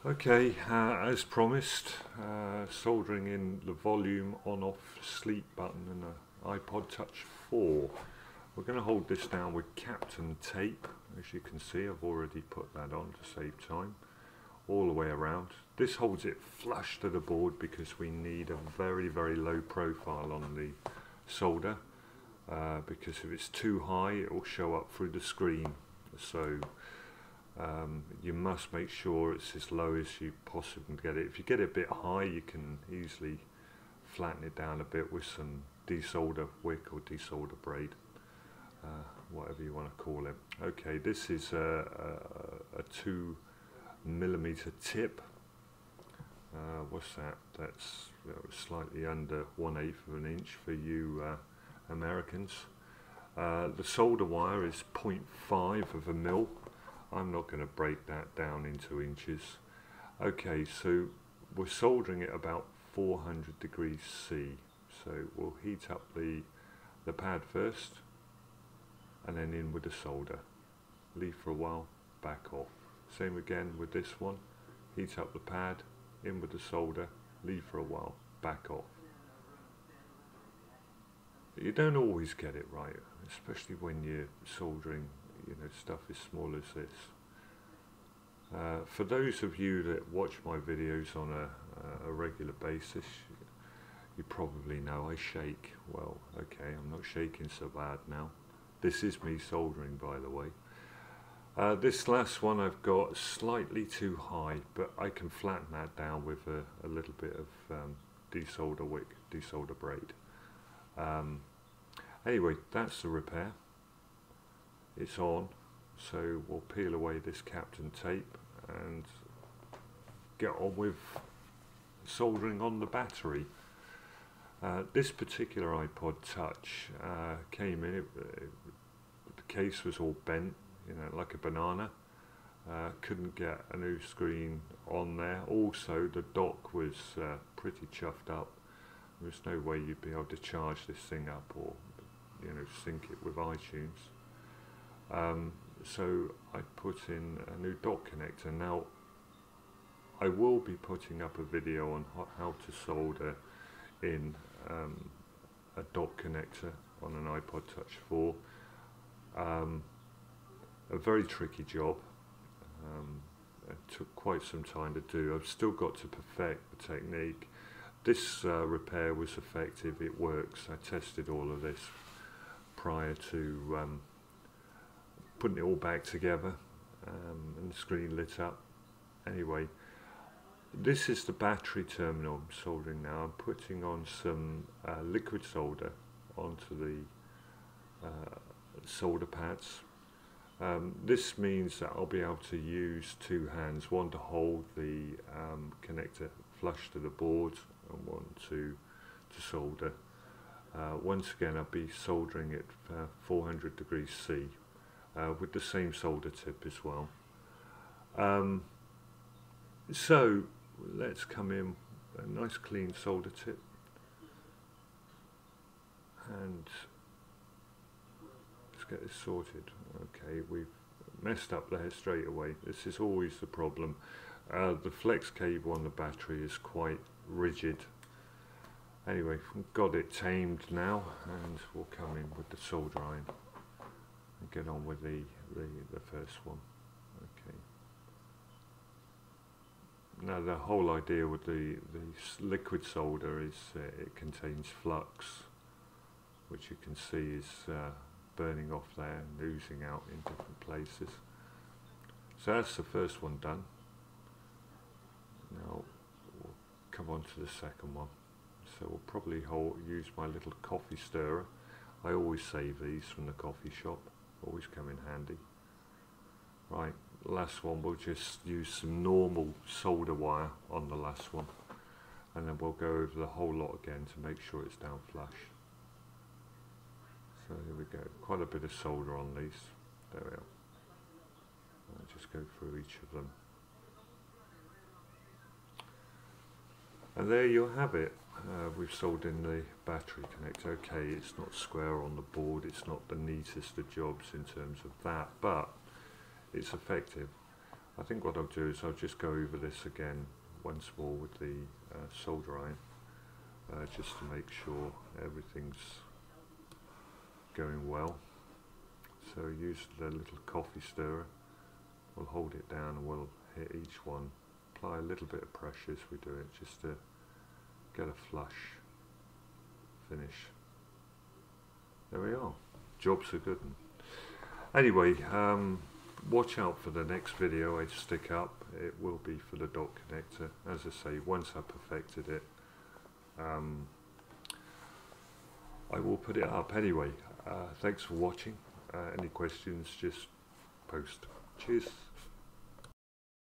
Okay, as promised, soldering in the volume on-off sleep button and an iPod Touch 4. We're going to hold this down with Captain tape. As you can see, I've already put that on to save time, all the way around. This holds it flush to the board because we need a very, very low profile on the solder, because if it's too high it will show up through the screen. So you must make sure it's as low as you possibly can get it. If you get it a bit high, you can easily flatten it down a bit with some desolder wick or desolder braid, whatever you want to call it. Okay, this is a 2mm tip. What's that? That's slightly under 1/8 of an inch for you Americans. The solder wire is 0.5 of a mil. I'm not going to break that down into inches. Okay, so we're soldering it about 400 degrees C. So we'll heat up the pad first and then in with the solder. Leave for a while, back off. Same again with this one. Heat up the pad, in with the solder, leave for a while, back off. You don't always get it right, especially when you're soldering stuff as small as this. For those of you that watch my videos on a regular basis, you probably know I shake. Well, okay, I'm not shaking so bad now. This is me soldering, by the way. This last one I've got slightly too high, but I can flatten that down with a little bit of desolder wick, desolder braid. Anyway, that's the repair. It's on, so we'll peel away this Captain tape and get on with soldering on the battery. This particular iPod Touch came in, the case was all bent, like a banana. Couldn't get a new screen on there. Also, the dock was pretty chuffed up. There's no way you'd be able to charge this thing up or sync it with iTunes. So I put in a new dock connector. Now I will be putting up a video on how to solder in a dock connector on an iPod Touch 4. A very tricky job. It took quite some time to do. I've still got to perfect the technique. This repair was effective, it works. I tested all of this prior to putting it all back together, and the screen lit up. Anyway, this is the battery terminal I'm soldering now. I'm putting on some liquid solder onto the solder pads. This means that I'll be able to use two hands, one to hold the connector flush to the board and one to solder. Once again, I'll be soldering at 400 degrees C. With the same solder tip as well. So let's come in a nice clean solder tip and let's get this sorted. Okay, we've messed up there straight away. This is always the problem. The flex cable on the battery is quite rigid. Anyway, we've got it tamed now, and we'll come in with the solder iron and get on with the first one. Okay. Now the whole idea with the liquid solder is it contains flux, which you can see is burning off there and oozing out in different places. So that's the first one done. Now we'll come on to the second one. So we'll probably use my little coffee stirrer. I always save these from the coffee shop. Always come in handy. Right, last one, we'll just use some normal solder wire on the last one, and then we'll go over the whole lot again to make sure it's down flush. So here we go, quite a bit of solder on these. There we are. I'll just go through each of them. And there you have it. We've soldered in the battery connector. Okay, it's not square on the board, it's not the neatest of jobs in terms of that, but it's effective. I think what I'll do is I'll just go over this again once more with the solder iron, just to make sure everything's going well. So use the little coffee stirrer, we'll hold it down and we'll hit each one, apply a little bit of pressure as we do it, just to get a flush finish. There we are, job's a good one. Anyway, watch out for the next video I stick up. It will be for the dot connector. As I say, once I've perfected it, I will put it up. Anyway, thanks for watching. Any questions, just post. Cheers.